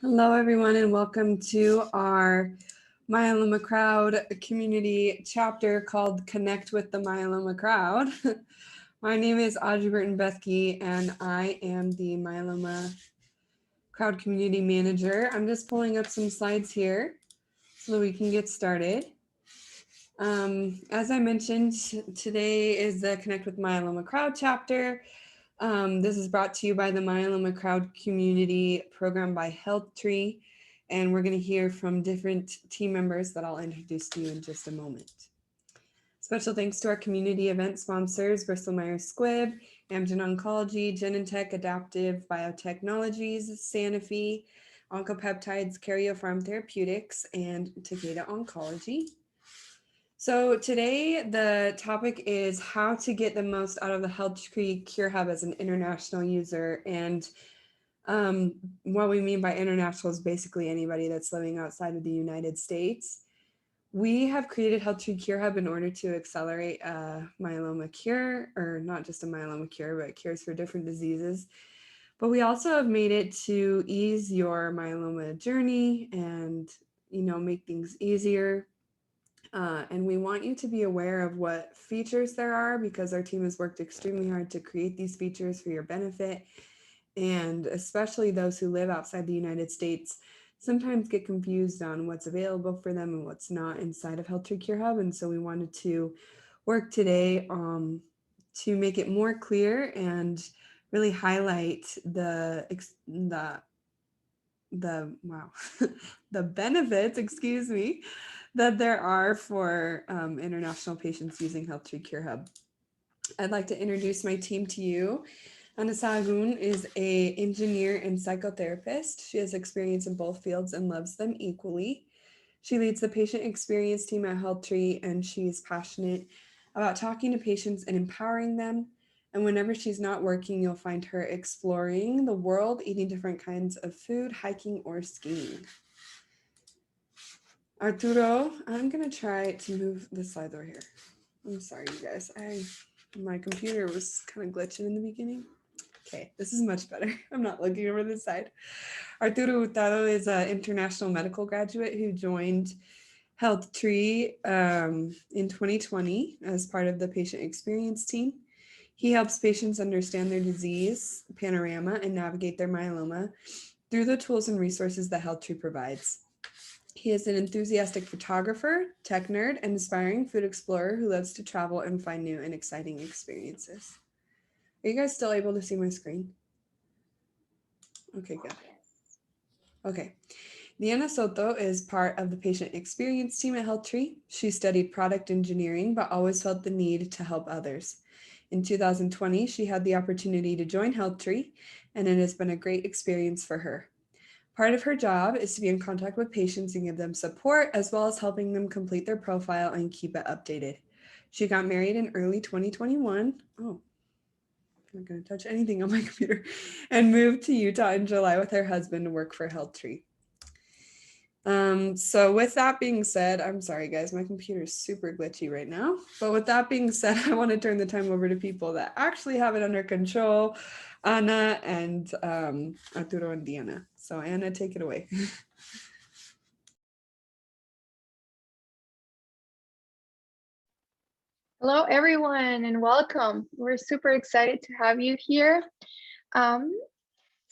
Hello, everyone, and welcome to our Myeloma Crowd Community chapter called Connect with the Myeloma Crowd. My name is Audrey Burton-Bethke, and I am the Myeloma Crowd Community Manager. I'm just pulling up some slides here so that we can get started. As I mentioned, today is the Connect with Myeloma Crowd chapter. This is brought to you by the Myeloma Crowd Community program by HealthTree, and we're going to hear from different team members that I'll introduce to you in just a moment. Special thanks to our community event sponsors, Bristol Myers Squibb, Amgen Oncology, Genentech Adaptive Biotechnologies, Sanofi, Oncopeptides, Karyopharm Therapeutics, and Takeda Oncology. So today the topic is how to get the most out of the HealthTree Cure Hub as an international user. And what we mean by international is basically anybody that's living outside of the United States. We have created HealthTree Cure Hub in order to accelerate myeloma cure, or not just a myeloma cure, but cures for different diseases. But we also have made it to ease your myeloma journey and, make things easier. And we want you to be aware of what features there are, because our team has worked extremely hard to create these features for your benefit. And especially those who live outside the United States sometimes get confused on what's available for them and what's not inside of HealthTree Cure Hub. And so we wanted to work today to make it more clear and really highlight the benefits, that there are for international patients using HealthTree Cure Hub. I'd like to introduce my team to you. Ana Sahagún is an engineer and psychotherapist. She has experience in both fields and loves them equally. She leads the patient experience team at HealthTree, and she is passionate about talking to patients and empowering them. And whenever she's not working, you'll find her exploring the world, eating different kinds of food, hiking, or skiing. Arturo, I'm gonna try to move the slides over here. I'm sorry, you guys. My computer was kind of glitching in the beginning. Okay, this is much better. I'm not looking over this side. Arturo Hurtado is an international medical graduate who joined HealthTree in 2020 as part of the patient experience team. He helps patients understand their disease panorama and navigate their myeloma through the tools and resources that HealthTree provides. He is an enthusiastic photographer, tech nerd, and aspiring food explorer who loves to travel and find new and exciting experiences. Are you guys still able to see my screen? Okay, good. Okay. Diana Soto is part of the patient experience team at HealthTree. She studied product engineering, but always felt the need to help others. In 2020, she had the opportunity to join HealthTree, and it has been a great experience for her. Part of her job is to be in contact with patients and give them support, as well as helping them complete their profile and keep it updated. She got married in early 2021. Oh, I'm not going to touch anything on my computer. And moved to Utah in July with her husband to work for HealthTree. So with that being said, I'm sorry guys, my computer is super glitchy right now. But with that being said, I want to turn the time over to people that actually have it under control, Ana and Arturo and Diana. So Ana, take it away. Hello, everyone, and welcome. We're super excited to have you here.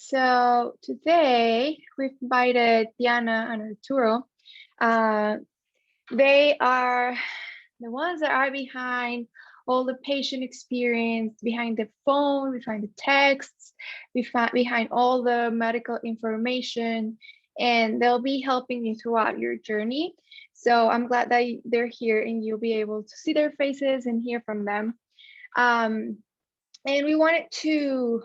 So today we've invited Diana and Arturo. They are the ones that are behind all the patient experience, behind the phone, behind the texts, behind all the medical information, and they'll be helping you throughout your journey. So I'm glad that they're here and you'll be able to see their faces and hear from them. And we wanted to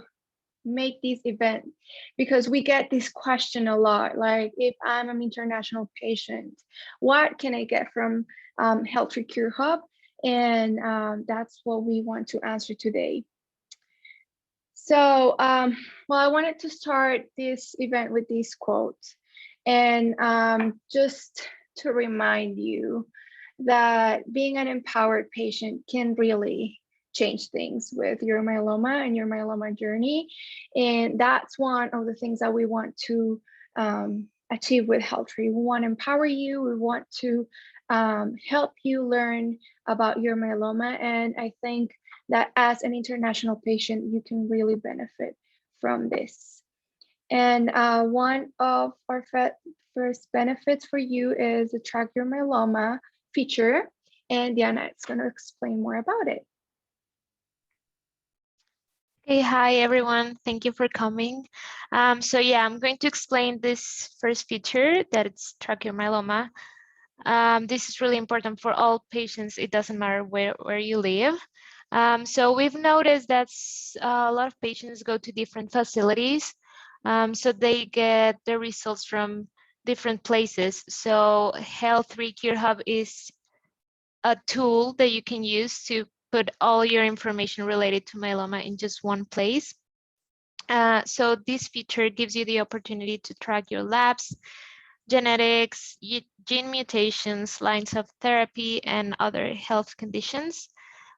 make this event because we get this question a lot, like, if I'm an international patient, what can I get from HealthTree Cure Hub? And that's what we want to answer today. So, well, I wanted to start this event with this quote, and just to remind you that being an empowered patient can really change things with your myeloma and your myeloma journey. And that's one of the things that we want to achieve with HealthTree. We want to empower you. We want to help you learn about your myeloma. And I think that as an international patient, you can really benefit from this. And one of our first benefits for you is the Track Your Myeloma feature. And Diana is going to explain more about it. Hey, hi everyone. Thank you for coming. So yeah, I'm going to explain this first feature that it's Track Your Myeloma. This is really important for all patients. It doesn't matter where you live. So we've noticed that a lot of patients go to different facilities. So they get the results from different places. So HealthTree Cure Hub is a tool that you can use to put all your information related to myeloma in just one place. So this feature gives you the opportunity to track your labs, genetics, gene mutations, lines of therapy, and other health conditions.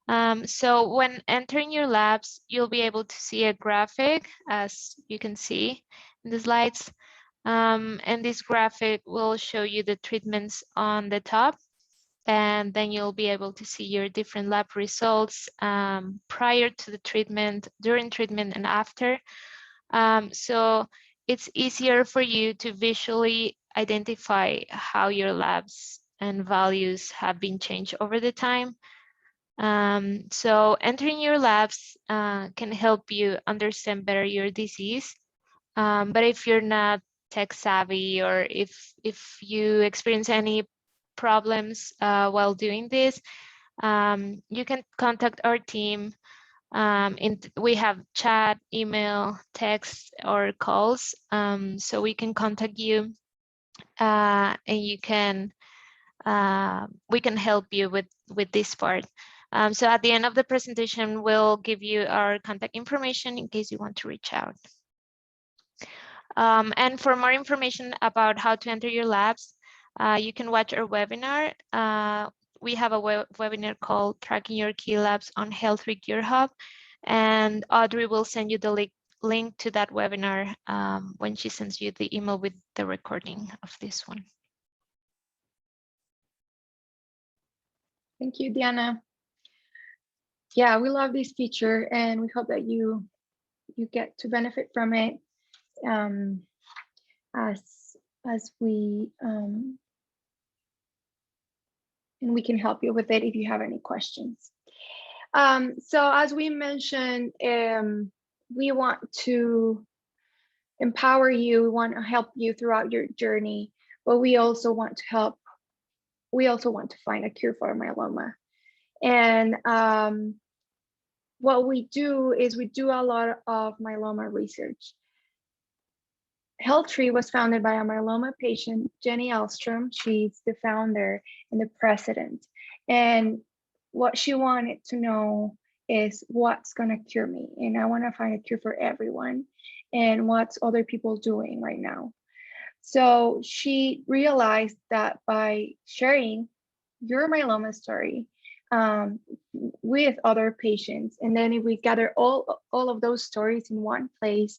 So when entering your labs, you'll be able to see a graphic, as you can see in the slides. And this graphic will show you the treatments on the top. And then you'll be able to see your different lab results prior to the treatment, during treatment, and after. So it's easier for you to visually identify how your labs and values have been changed over the time. So entering your labs can help you understand better your disease. But if you're not tech savvy, or if you experience any problems while doing this, you can contact our team. We have chat, email, text, or calls, so we can contact you, and you can we can help you with this part. So at the end of the presentation, we'll give you our contact information in case you want to reach out. And for more information about how to enter your labs, you can watch our webinar. We have a webinar called Tracking Your Key Labs on HealthTree Cure Hub, and Audrey will send you the link to that webinar when she sends you the email with the recording of this one. Thank you, Diana. Yeah, we love this feature, and we hope that you get to benefit from it as we and we can help you with it if you have any questions. So as we mentioned, we want to empower you, we want to help you throughout your journey, but we also want to help. We also want to find a cure for myeloma. And what we do is we do a lot of myeloma research. HealthTree was founded by a myeloma patient, Jenny Elstrom. She's the founder and the president. And what she wanted to know is what's going to cure me. And I want to find a cure for everyone. And what's other people doing right now. So she realized that by sharing your myeloma story with other patients, and then if we gather all of those stories in one place,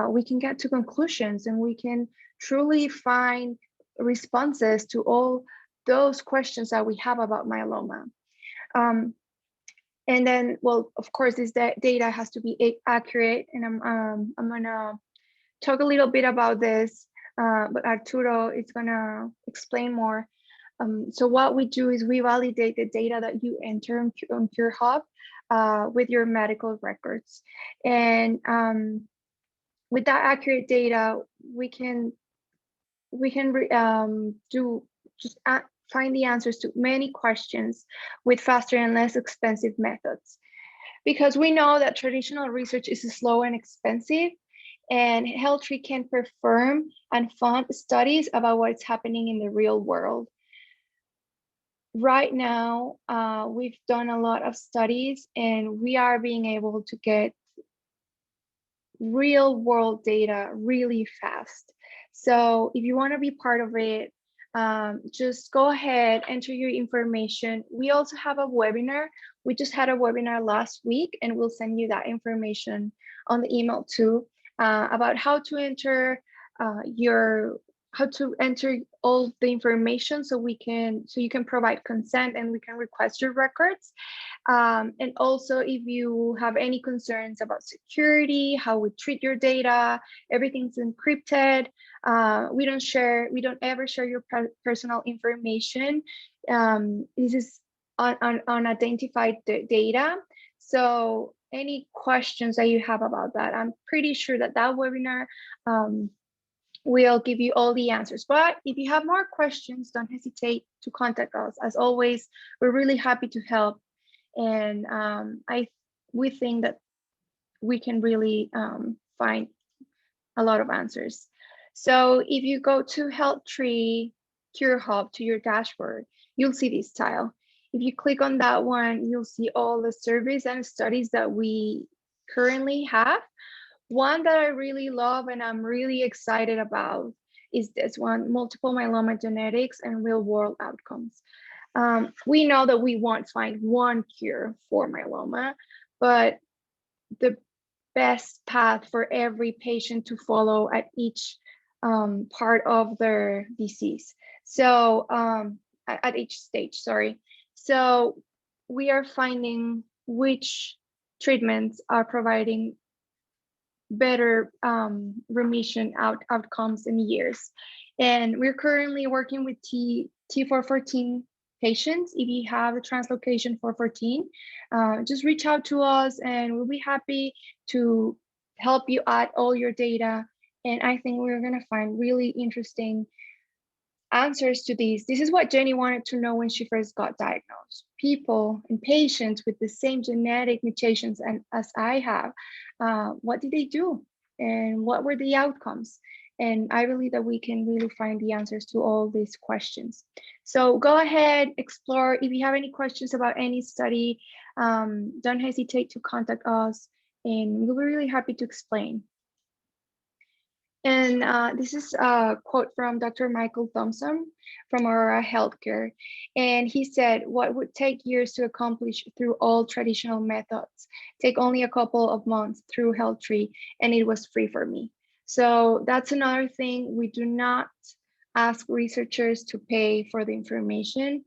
we can get to conclusions, and we can truly find responses to all those questions that we have about myeloma. And then, well, of course, this data has to be accurate, and I'm gonna talk a little bit about this, but Arturo is gonna explain more. So what we do is we validate the data that you enter on Cure Hub with your medical records. And with that accurate data, we can find the answers to many questions with faster and less expensive methods. Because we know that traditional research is slow and expensive, and HealthTree can perform and fund studies about what's happening in the real world. Right now, we've done a lot of studies, and we are being able to get real world data really fast. So if you want to be part of it, just go ahead, enter your information. We also have a webinar. We just had a webinar last week, and we'll send you that information on the email too, about how to enter how to enter all the information so you can provide consent and we can request your records. And also, if you have any concerns about security, how we treat your data, everything's encrypted. We don't ever share your personal information. This is unidentified data. So any questions that you have about that, I'm pretty sure that webinar we'll give you all the answers. But if you have more questions, don't hesitate to contact us. As always, we're really happy to help. And we think that we can really find a lot of answers. So if you go to HealthTree Cure Hub to your dashboard, you'll see this tile. If you click on that one, you'll see all the surveys and studies that we currently have. One that I really love and I'm really excited about is this one, multiple myeloma genetics and real world outcomes. We know that we won't find one cure for myeloma, but the best path for every patient to follow at each part of their disease. So at each stage, sorry. So we are finding which treatments are providing better remission outcomes in years. And we're currently working with T414 patients. If you have a translocation 414, just reach out to us and we'll be happy to help you add all your data. And I think we're gonna find really interesting answers to these. This is what Jenny wanted to know when she first got diagnosed. People and patients with the same genetic mutations as I have, what did they do? And what were the outcomes? And I believe that we can really find the answers to all these questions. So go ahead, explore. If you have any questions about any study, don't hesitate to contact us and we'll be really happy to explain. And this is a quote from Dr. Michael Thompson from Aurora Healthcare. And he said, what would take years to accomplish through all traditional methods, take only a couple of months through HealthTree, and it was free for me. So that's another thing. We do not ask researchers to pay for the information.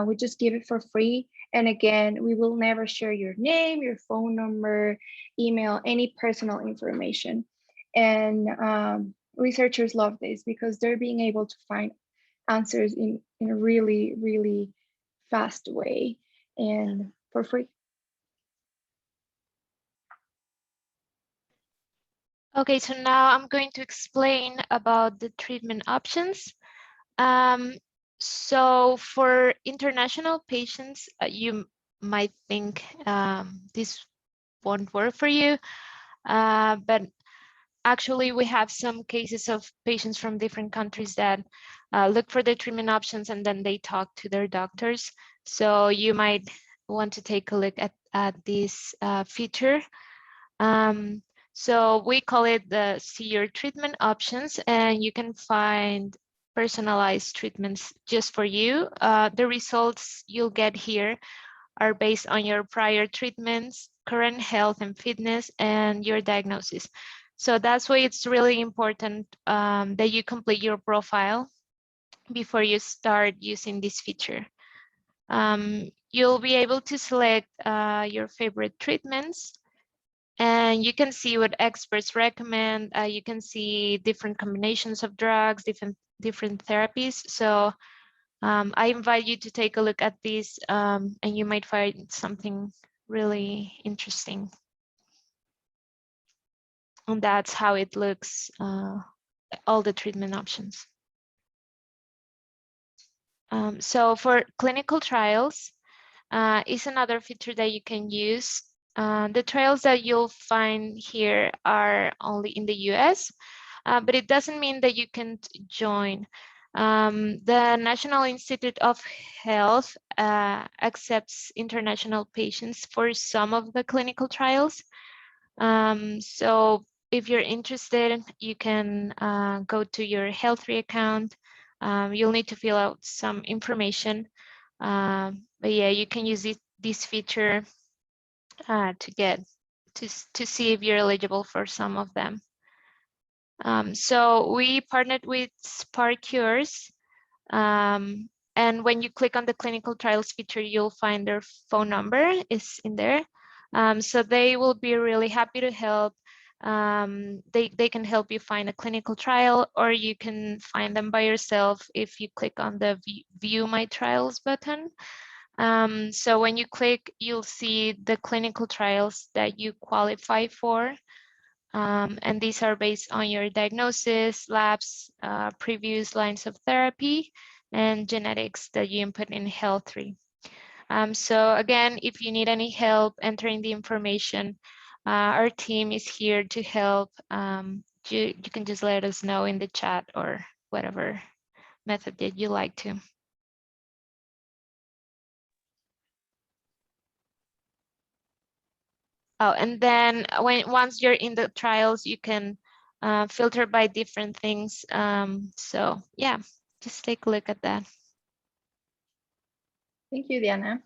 We just give it for free. And again, we will never share your name, your phone number, email, any personal information. And researchers love this because they're being able to find answers in a really, really fast way and for free. Okay, so now I'm going to explain about the treatment options. So for international patients, you might think this won't work for you, but actually, we have some cases of patients from different countries that look for the treatment options and then they talk to their doctors. So you might want to take a look at this feature. So we call it the See Your Treatment Options, and you can find personalized treatments just for you. The results you'll get here are based on your prior treatments, current health and fitness, and your diagnosis. So that's why it's really important that you complete your profile before you start using this feature. You'll be able to select your favorite treatments, and you can see what experts recommend. You can see different combinations of drugs, different therapies. So I invite you to take a look at this, and you might find something really interesting. And that's how it looks, all the treatment options. So for clinical trials, is another feature that you can use. The trials that you'll find here are only in the US, but it doesn't mean that you can't join. The National Institute of Health accepts international patients for some of the clinical trials. So if you're interested, you can go to your HealthTree account. You'll need to fill out some information. But yeah, you can use this feature to see if you're eligible for some of them. So we partnered with Spark Cures. And when you click on the clinical trials feature, you'll find their phone number is in there. So they will be really happy to help. They can help you find a clinical trial, or you can find them by yourself if you click on the View My Trials button. So when you click, you'll see the clinical trials that you qualify for. And these are based on your diagnosis, labs, previous lines of therapy, and genetics that you input in HealthTree. So again, if you need any help entering the information, our team is here to help. You can just let us know in the chat or whatever method that you like to. Oh, and then once you're in the trials, you can filter by different things. So yeah, just take a look at that. Thank you, Diana.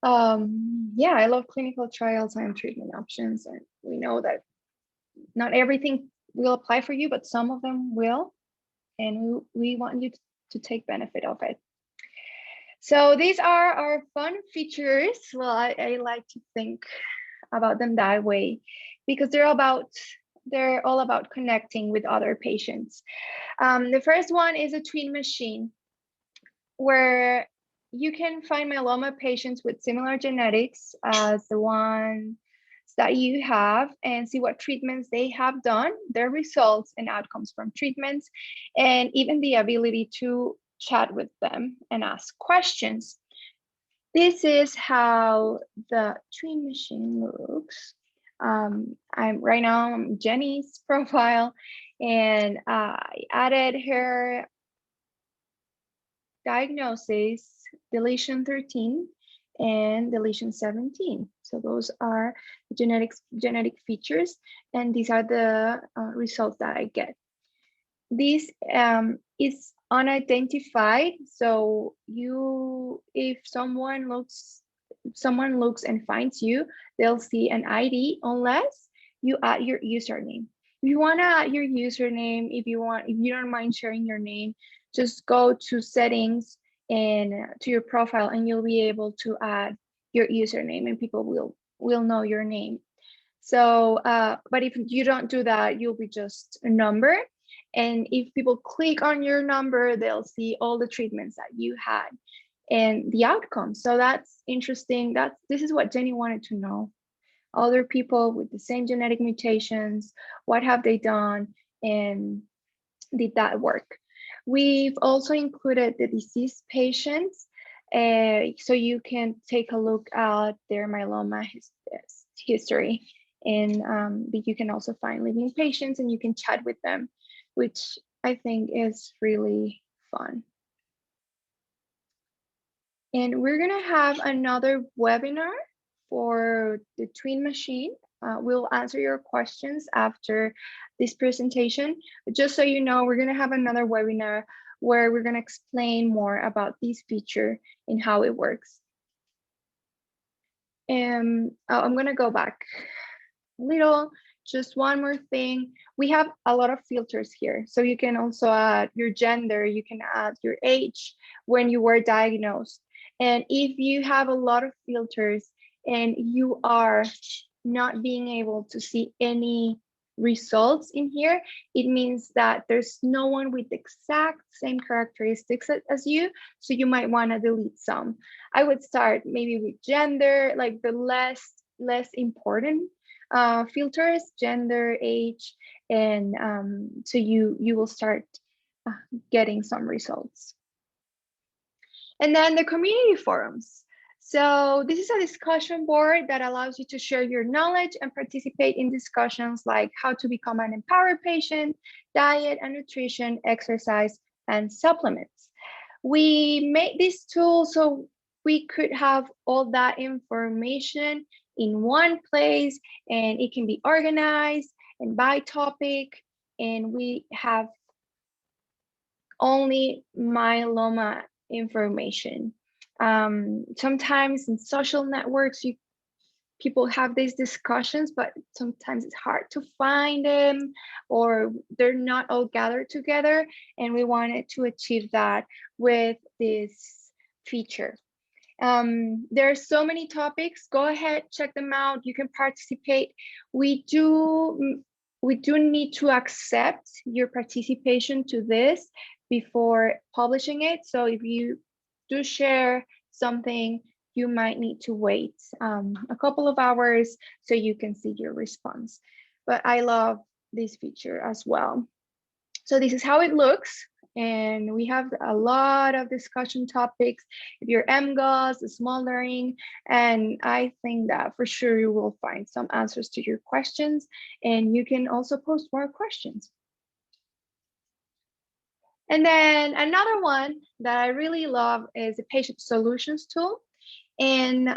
Yeah, I love clinical trials and treatment options. And we know that not everything will apply for you, but some of them will. And we want you to take benefit of it. So these are our fun features. Well, I like to think about them that way because they're all about connecting with other patients. The first one is a Tween Machine, where you can find myeloma patients with similar genetics as the ones that you have and see what treatments they have done, their results and outcomes from treatments, and even the ability to chat with them and ask questions. This is how the Tween Machine looks. I'm right now on Jenny's profile, and I added her diagnosis, deletion 13 and deletion 17. So those are genetic features, and these are the results that I get. This is unidentified. So if someone looks and finds you, they'll see an ID unless you add your username. If you want to add your username, if you don't mind sharing your name, just go to settings and to your profile, and you'll be able to add your username, and people will know your name. So, but if you don't do that, you'll be just a number. And if people click on your number, they'll see all the treatments that you had and the outcomes. So that's interesting. This is what Jenny wanted to know. Other people with the same genetic mutations, what have they done, and did that work? We've also included the deceased patients, so you can take a look at their myeloma history. And you can also find living patients, and you can chat with them, which I think is really fun. And we're gonna have another webinar for the Tween Machine. We'll answer your questions after this presentation. But just so you know, we're gonna have another webinar where we're gonna explain more about this feature and how it works. And I'm gonna go back a little. Just one more thing. We have a lot of filters here. So you can also add your gender, you can add your age, when you were diagnosed. And if you have a lot of filters and you are not being able to see any results in here, it means that there's no one with the exact same characteristics as you. So you might want to delete some. I would start maybe with gender, like the less important filters, gender, age, and so you will start getting some results. And then the community forums. So this is a discussion board that allows you to share your knowledge and participate in discussions like how to become an empowered patient, diet and nutrition, exercise, and supplements. We made this tool so we could have all that information in one place, and it can be organized and by topic, and we have only myeloma information. Sometimes in social networks, people have these discussions, but sometimes it's hard to find them, or they're not all gathered together. And we wanted to achieve that with this feature. There are so many topics. Go ahead, check them out. You can participate. We do need to accept your participation to this before publishing it. So if you do share something, you might need to wait a couple of hours so you can see your response. But I love this feature as well. So this is how it looks. And we have a lot of discussion topics, if you're MGOS, small learning, and I think that for sure you will find some answers to your questions, and you can also post more questions. And then another one that I really love is the patient solutions tool. And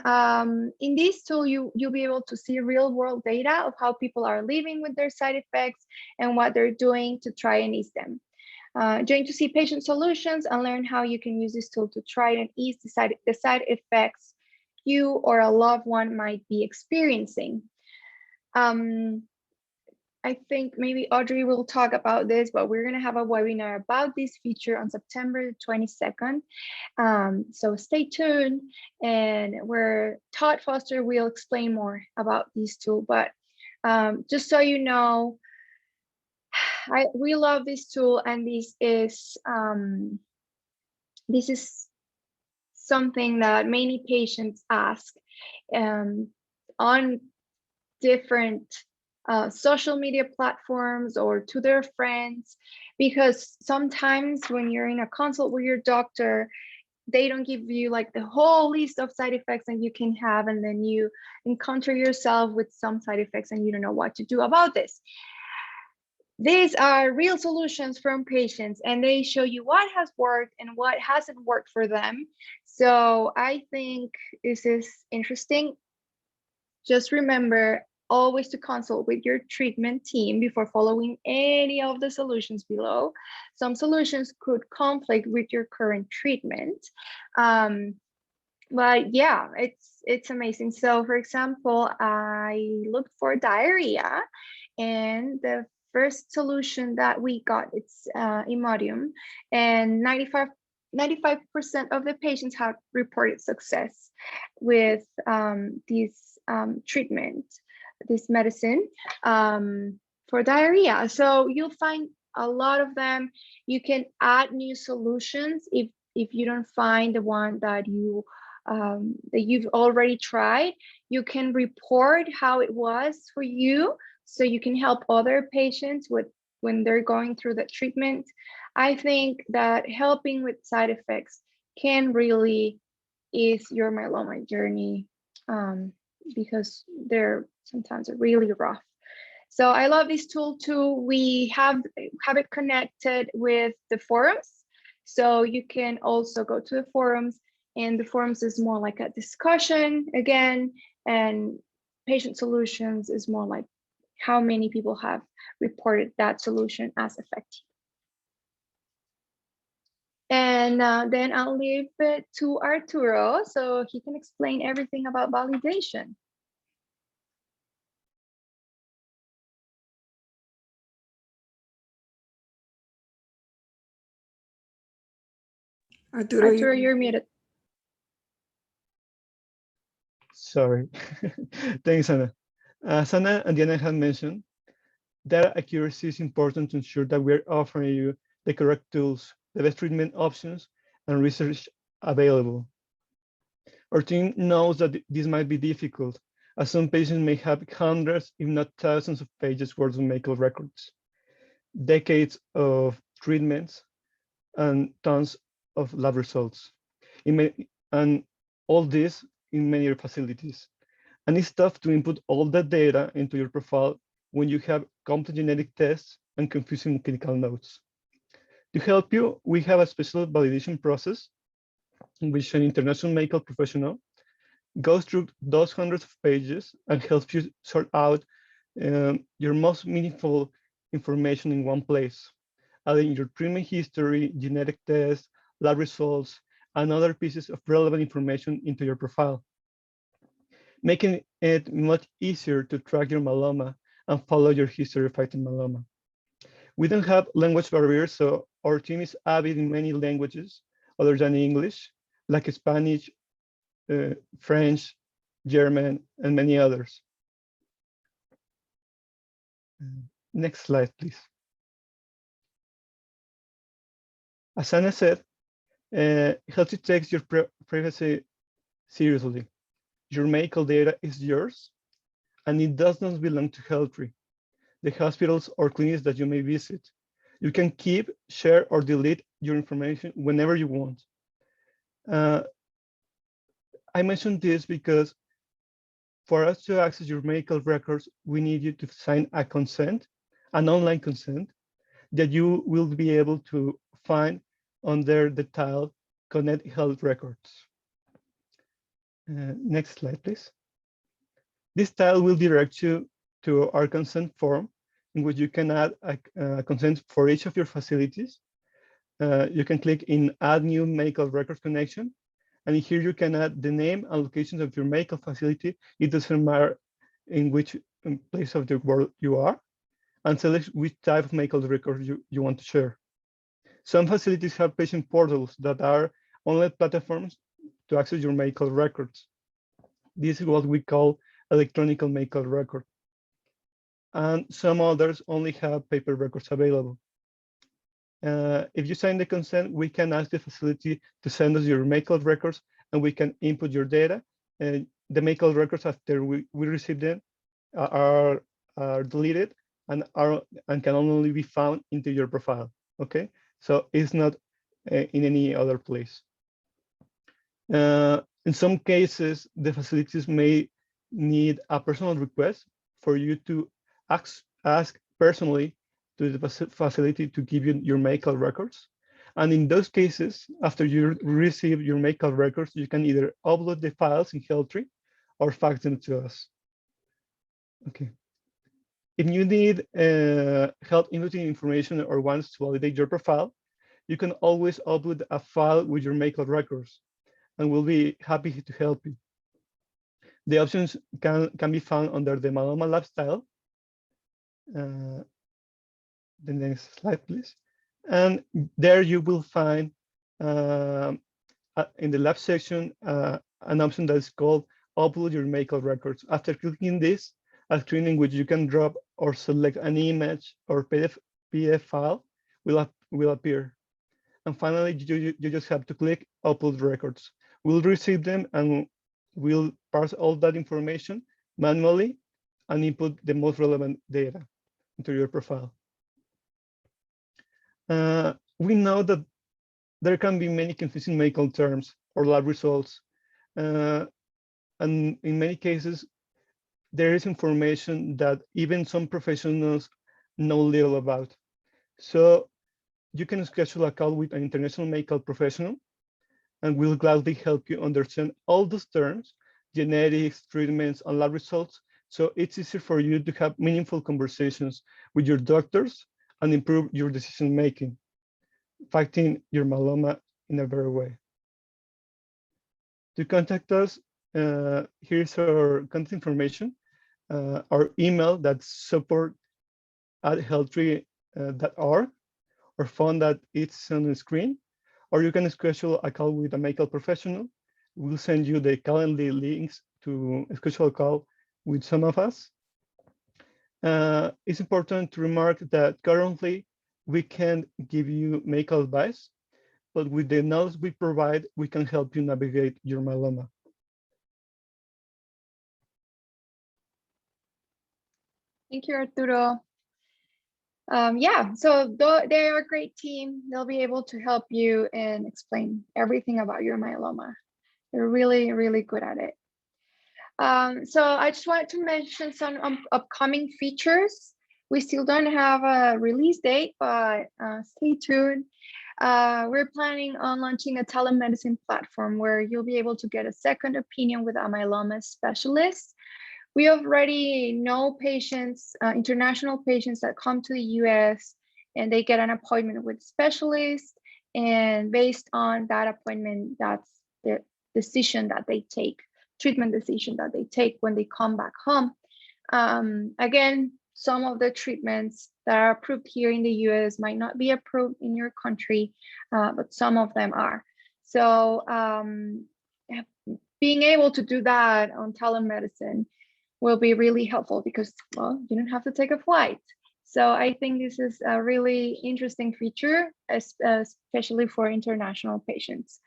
in this tool, you'll be able to see real world data of how people are living with their side effects and what they're doing to try and ease them. Join to see patient solutions and learn how you can use this tool to try and ease the side effects you or a loved one might be experiencing. I think maybe Audrey will talk about this, but we're going to have a webinar about this feature on September 22nd. So stay tuned, and where Todd Foster will explain more about this tool. But just so you know, we love this tool, and this is something that many patients ask on different social media platforms or to their friends, because sometimes when you're in a consult with your doctor, they don't give you like the whole list of side effects that you can have, and then you encounter yourself with some side effects and you don't know what to do about this. These are real solutions from patients, and they show you what has worked and what hasn't worked for them. So I think this is interesting. Just remember always to consult with your treatment team before following any of the solutions below. Some solutions could conflict with your current treatment. But yeah, it's amazing. So for example, I looked for diarrhea, and the first solution that we got, it's Imodium, and 95% of the patients have reported success with this treatment, this medicine for diarrhea. So you'll find a lot of them. You can add new solutions if you don't find the one that you've already tried. You can report how it was for you, so you can help other patients when they're going through the treatment. I think that helping with side effects can really ease your myeloma journey, because they're sometimes really rough. So I love this tool too. We have it connected with the forums, so you can also go to the forums, and the forums is more like a discussion again, and patient solutions is more like how many people have reported that solution as effective. And then I'll leave it to Arturo so he can explain everything about validation. Arturo, You're muted. Sorry. Thanks, Anna. As Anna and Diana had mentioned, data accuracy is important to ensure that we're offering you the correct tools, the best treatment options, and research available. Our team knows that this might be difficult, as some patients may have hundreds, if not thousands of pages worth of medical records, decades of treatments, and tons of lab results, and all this in many facilities. And it's tough to input all that data into your profile when you have complex genetic tests and confusing clinical notes. To help you, we have a special validation process in which an international medical professional goes through those hundreds of pages and helps you sort out your most meaningful information in one place, adding your treatment history, genetic tests, lab results, and other pieces of relevant information into your profile. making it much easier to track your myeloma and follow your history of fighting myeloma. We don't have language barriers, so our team is avid in many languages other than English, like Spanish, French, German, and many others. Next slide, please. As Anna said, HealthTree takes your privacy seriously. Your medical data is yours, and it does not belong to HealthTree, the hospitals or clinics that you may visit. You can keep, share, or delete your information whenever you want. I mentioned this because for us to access your medical records, we need you to sign a consent, an online consent, that you will be able to find under the tile Connect Health Records. Next slide, please. This tile will direct you to our consent form, in which you can add a consent for each of your facilities. You can click in Add New Medical Records Connection, and here you can add the name and locations of your medical facility. It doesn't matter in which place of the world you are, and select which type of medical records you want to share. Some facilities have patient portals that are online platforms to access your medical records. This is what we call electronic medical record. And some others only have paper records available. If you sign the consent, we can ask the facility to send us your medical records, and we can input your data. And the medical records, after we receive them, are deleted and can only be found into your profile. Okay, so it's not in any other place. In some cases, the facilities may need a personal request for you to ask personally to the facility to give you your medical records. And in those cases, after you receive your medical records, you can either upload the files in HealthTree or fax them to us. Okay. If you need health imaging information or wants to validate your profile, you can always upload a file with your medical records, and we'll be happy to help you. The options can be found under the Myeloma Lifestyle. The next slide, please. And there you will find in the lab section an option that is called Upload Your Medical Records. After clicking this, a screen in which you can drop or select an image or PDF file will appear. And finally, you just have to click Upload Records. We'll receive them and we'll parse all that information manually and input the most relevant data into your profile. We know that there can be many confusing medical terms or lab results. And in many cases, there is information that even some professionals know little about. So you can schedule a call with an international medical professional, and we'll gladly help you understand all those terms, genetics, treatments, and lab results, so it's easier for you to have meaningful conversations with your doctors and improve your decision-making, fighting your myeloma in a better way. To contact us, here's our contact information, our email, that's support@healthtree.org, or phone that it's on the screen, or you can schedule a call with a medical professional. We'll send you the Calendly links to schedule a call with some of us. It's important to remark that currently we can't give you medical advice, but with the knowledge we provide, we can help you navigate your myeloma. Thank you, Arturo. Yeah, so they are a great team. They'll be able to help you and explain everything about your myeloma. They're really, really good at it. So I just wanted to mention some upcoming features. We still don't have a release date, but stay tuned. We're planning on launching a telemedicine platform where you'll be able to get a second opinion with a myeloma specialist. We already know patients, international patients that come to the US and they get an appointment with specialists, and based on that appointment, that's the decision that they take treatment decision that they take when they come back home. Again, some of the treatments that are approved here in the US might not be approved in your country, but some of them are. So being able to do that on telemedicine will be really helpful because, well, you don't have to take a flight. So I think this is a really interesting feature, especially for international patients.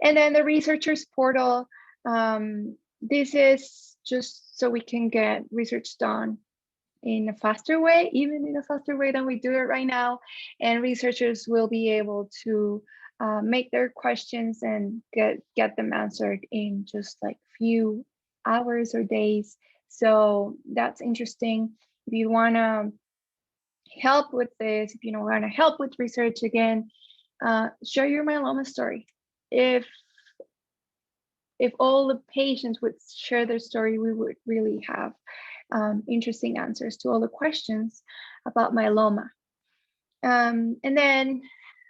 And then the researchers portal, this is just so we can get research done in a faster way, even in a faster way than we do it right now. And researchers will be able to make their questions and get them answered in just like few hours or days. So that's interesting. If you want to help with this, if you want to help with research, again, share your myeloma story. If all the patients would share their story, we would really have interesting answers to all the questions about myeloma. And then,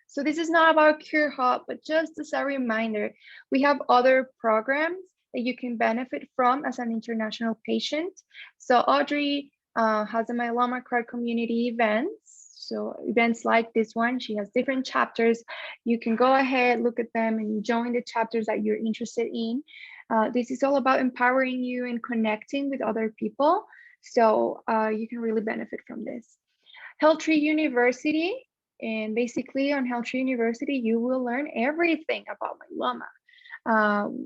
so this is not about Cure Hub, but just as a reminder, we have other programs that you can benefit from as an international patient. So Audrey has a Myeloma Crowd Community events. So events like this one, she has different chapters. You can go ahead, look at them and join the chapters that you're interested in. This is all about empowering you and connecting with other people. So you can really benefit from this. HealthTree University, and basically on HealthTree University, you will learn everything about myeloma.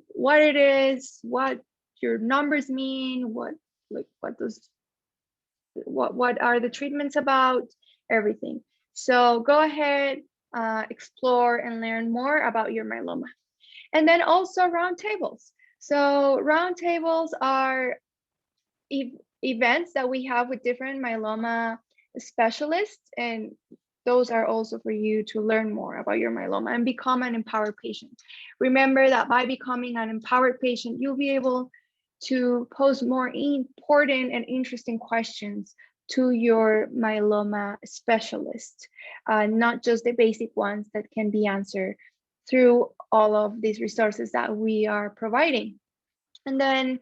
What it is, what your numbers mean, what are the treatments about, everything. So go ahead, explore and learn more about your myeloma. And then also roundtables. So roundtables are events that we have with different myeloma specialists, and those are also for you to learn more about your myeloma and become an empowered patient. Remember that by becoming an empowered patient, you'll be able to pose more important and interesting questions to your myeloma specialist, not just the basic ones that can be answered through all of these resources that we are providing. And then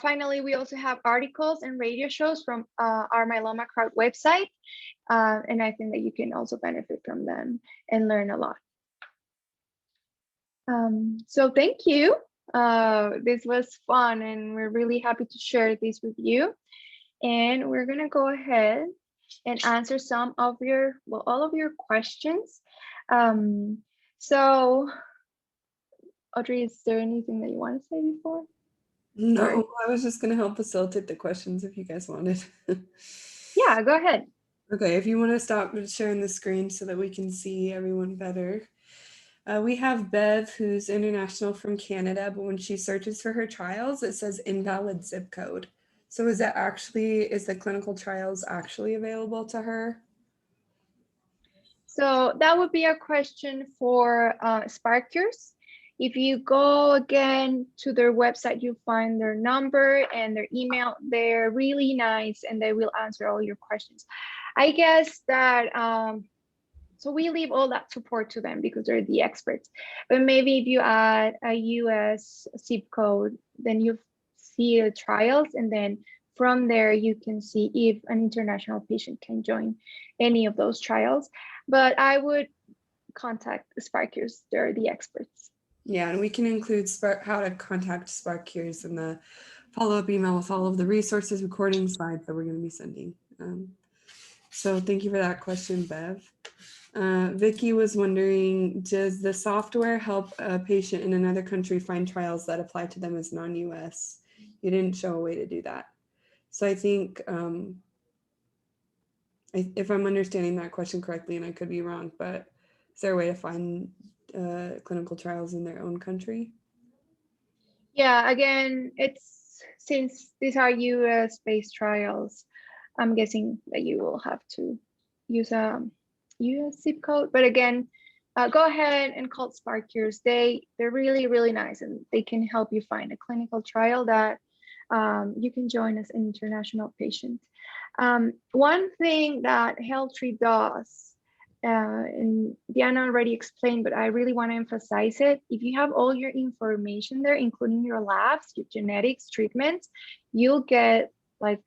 finally, we also have articles and radio shows from our Myeloma Crowd website. And I think that you can also benefit from them and learn a lot. So thank you. This was fun and we're really happy to share this with you. And we're gonna go ahead and answer some of your, well, all of your questions. So Audrey, is there anything that you want to say before? No, I was just going to help facilitate the questions if you guys wanted. Yeah, go ahead. Okay, if you want to stop sharing the screen so that we can see everyone better. We have Bev, who's international from Canada, but when she searches for her trials, it says invalid zip code. So is the clinical trials actually available to her? So that would be a question for SparkCures. If you go again to their website, you'll find their number and their email. They're really nice and they will answer all your questions. I guess that, so we leave all that support to them because they're the experts. But maybe if you add a US zip code, then you see the trials, and then from there you can see if an international patient can join any of those trials. But I would contact SparkCures, they're the experts. Yeah, and we can include how to contact SparkCures in the follow-up email with all of the resources, recording slides that we're going to be sending. So thank you for that question, Bev. Vicky was wondering, does the software help a patient in another country find trials that apply to them as non-US? You didn't show a way to do that. So I think, if I'm understanding that question correctly, and I could be wrong, but is there a way to find clinical trials in their own country? Yeah, again, since these are US-based trials, I'm guessing that you will have to use a US zip code. But again, go ahead and call SparkCures. They're really, really nice, and they can help you find a clinical trial that you can join as an international patient. One thing that HealthTree does and Diana already explained, but I really want to emphasize it. If you have all your information there, including your labs, your genetics, treatments, you'll get like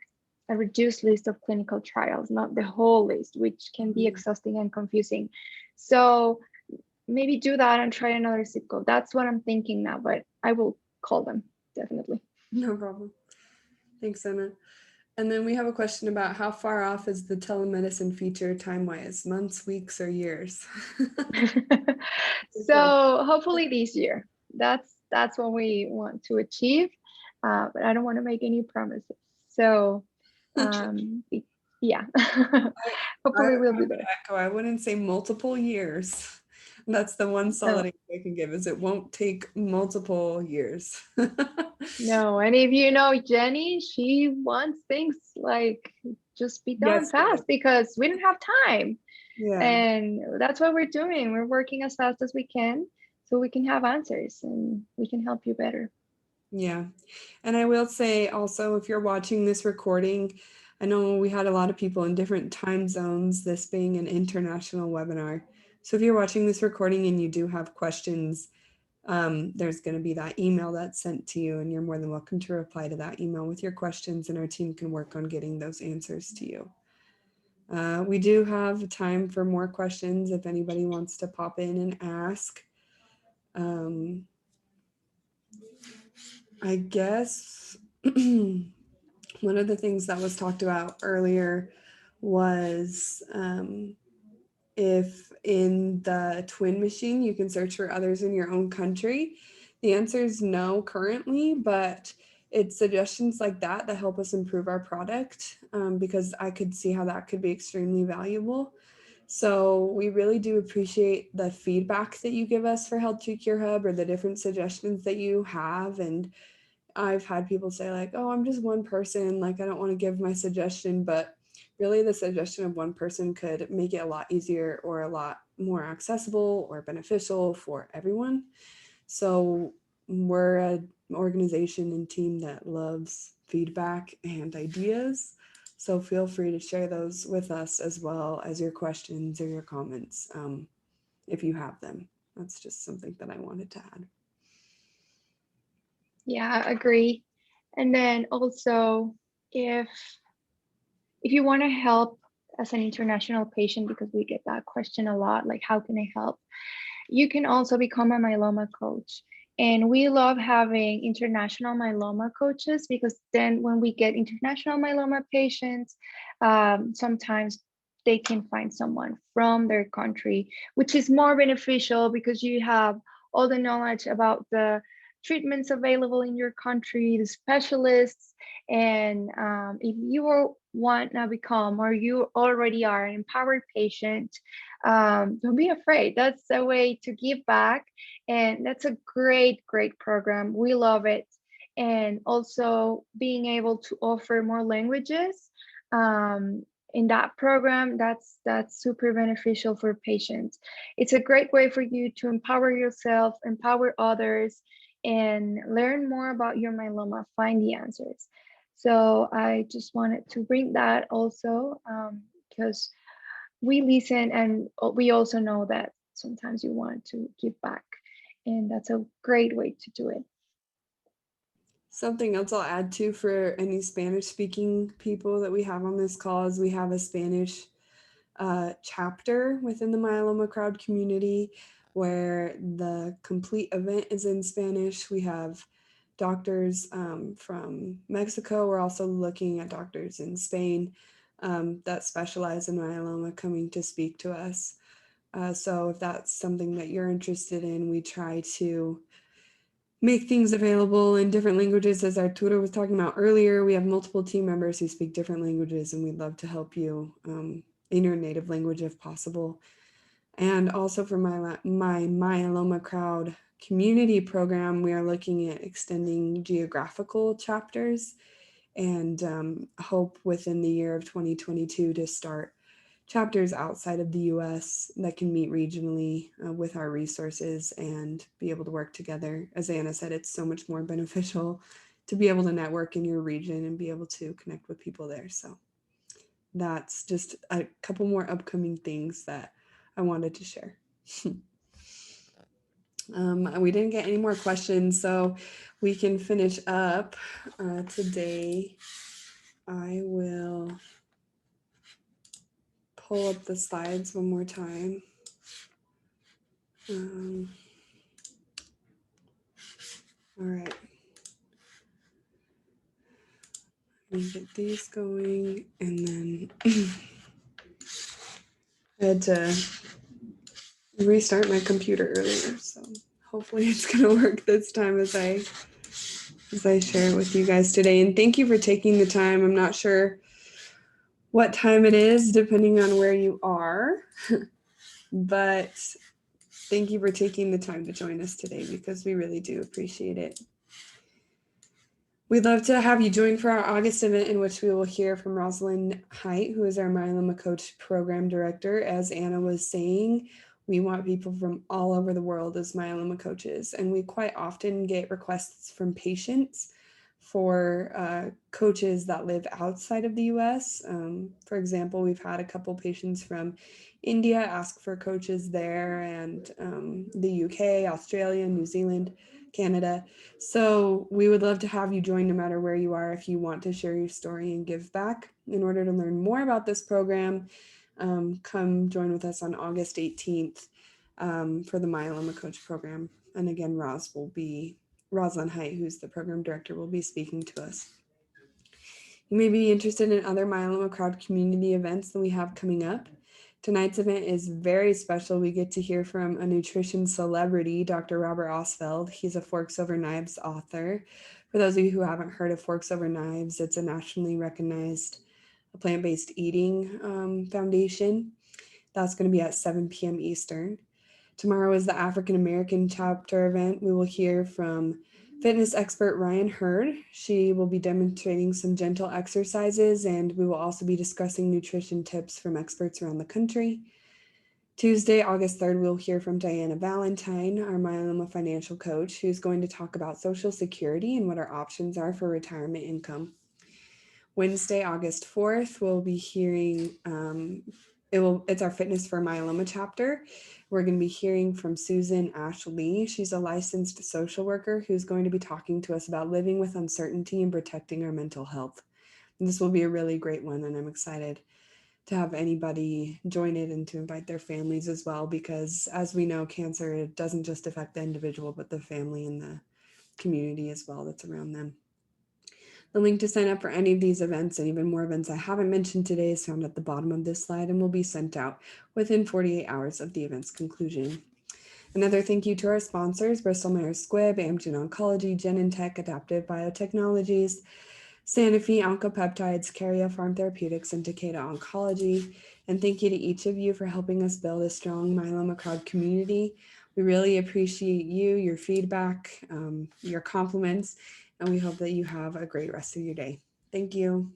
a reduced list of clinical trials, not the whole list, which can be exhausting and confusing. So maybe do that and try another zip code. That's what I'm thinking now, but I will call them definitely. No problem. Thanks, Anna. And then we have a question about how far off is the telemedicine feature time-wise, months, weeks, or years? So hopefully this year. That's what we want to achieve, but I don't want to make any promises. So yeah, hopefully we'll be there. I wouldn't say multiple years. That's the one solid answer I can give, is it won't take multiple years. No, and if you know Jenny, she wants things like just be done fast because we don't have time. Yeah. And that's what we're doing. We're working as fast as we can so we can have answers and we can help you better. Yeah. And I will say also, if you're watching this recording, I know we had a lot of people in different time zones, this being an international webinar. So if you're watching this recording and you do have questions, there's going to be that email that's sent to you, and you're more than welcome to reply to that email with your questions, and our team can work on getting those answers to you. We do have time for more questions if anybody wants to pop in and ask. I guess one of the things that was talked about earlier was if in the Tween Machine you can search for others in your own country. The answer is no currently, but it's suggestions like that that help us improve our product, because I could see how that could be extremely valuable. So we really do appreciate the feedback that you give us for HealthTree Cure Hub, or the different suggestions that you have. And I've had people say like, oh, I'm just one person, like I don't want to give my suggestion, but really the suggestion of one person could make it a lot easier or a lot more accessible or beneficial for everyone. So we're an organization and team that loves feedback and ideas. So feel free to share those with us, as well as your questions or your comments, if you have them. That's just something that I wanted to add. Yeah, I agree. And then also, if you want to help as an international patient, because we get that question a lot, like how can I help? You can also become a myeloma coach. And we love having international myeloma coaches, because then when we get international myeloma patients, sometimes they can find someone from their country, which is more beneficial because you have all the knowledge about the treatments available in your country, the specialists. And if you want to become, or you already are an empowered patient, don't be afraid. That's a way to give back. And that's a great program. We love it. And also being able to offer more languages in that program, that's super beneficial for patients. It's a great way for you to empower yourself, empower others, and learn more about your myeloma, find the answers. So I just wanted to bring that also, because we listen and we also know that sometimes you want to give back, and that's a great way to do it. Something else I'll add to for any Spanish speaking people that we have on this call is we have a Spanish chapter within the Myeloma Crowd Community, where the complete event is in Spanish. We have doctors from Mexico. We're also looking at doctors in Spain that specialize in myeloma coming to speak to us. So if that's something that you're interested in, we try to make things available in different languages. As Arturo was talking about earlier, we have multiple team members who speak different languages, and we'd love to help you in your native language if possible. And also for my Myeloma Crowd Community program, we are looking at extending geographical chapters, and hope within the year of 2022 to start chapters outside of the US that can meet regionally with our resources and be able to work together. As Anna said, it's so much more beneficial to be able to network in your region and be able to connect with people there. So that's just a couple more upcoming things that I wanted to share. We didn't get any more questions, so we can finish up today. I will pull up the slides one more time. All right. Let me get these going, and then I had to restart my computer earlier, so hopefully it's gonna work this time as I share it with you guys today. And thank you for taking the time. I'm not sure what time it is depending on where you are, but thank you for taking the time to join us today because we really do appreciate it. We'd love to have you join for our August event in which we will hear from Rosalind Height, who is our Myeloma Coach Program Director. As Anna was saying, we want people from all over the world as myeloma coaches, and we quite often get requests from patients for coaches that live outside of the US. For example, we've had a couple patients from India ask for coaches there, and the UK, Australia, New Zealand, Canada. So we would love to have you join no matter where you are if you want to share your story and give back. In order to learn more about this program, come join with us on August 18th for the Myeloma Coach Program. And again, Rosalind Height, who's the program director, will be speaking to us. You may be interested in other Myeloma Crowd Community events that we have coming up. Tonight's event is very special. We get to hear from a nutrition celebrity, Dr. Robert Osfeld. He's a Forks Over Knives author. For those of you who haven't heard of Forks Over Knives, it's a nationally recognized plant-based eating foundation. That's going to be at 7 p.m. Eastern. Tomorrow is the African American chapter event. We will hear from fitness expert Ryan Hurd. She will be demonstrating some gentle exercises, and we will also be discussing nutrition tips from experts around the country. Tuesday, August 3rd, we'll hear from Diana Valentine, our myeloma financial coach, who's going to talk about Social Security and what our options are for retirement income. Wednesday, August 4th, we'll be hearing, it's our Fitness for Myeloma chapter. We're going to be hearing from Susan Ashley. She's a licensed social worker who's going to be talking to us about living with uncertainty and protecting our mental health. And this will be a really great one, and I'm excited to have anybody join it and to invite their families as well, because as we know, cancer, it doesn't just affect the individual, but the family and the community as well that's around them. The link to sign up for any of these events and even more events I haven't mentioned today is found at the bottom of this slide and will be sent out within 48 hours of the event's conclusion. Another thank you to our sponsors, Bristol Myers Squibb, Amgen Oncology, Genentech, Adaptive Biotechnologies, Sanofi, Oncopeptides, Carria Farm Therapeutics, and Takeda Oncology. And thank you to each of you for helping us build a strong Myeloma Crowd community. We really appreciate you, your feedback, your compliments, and we hope that you have a great rest of your day. Thank you.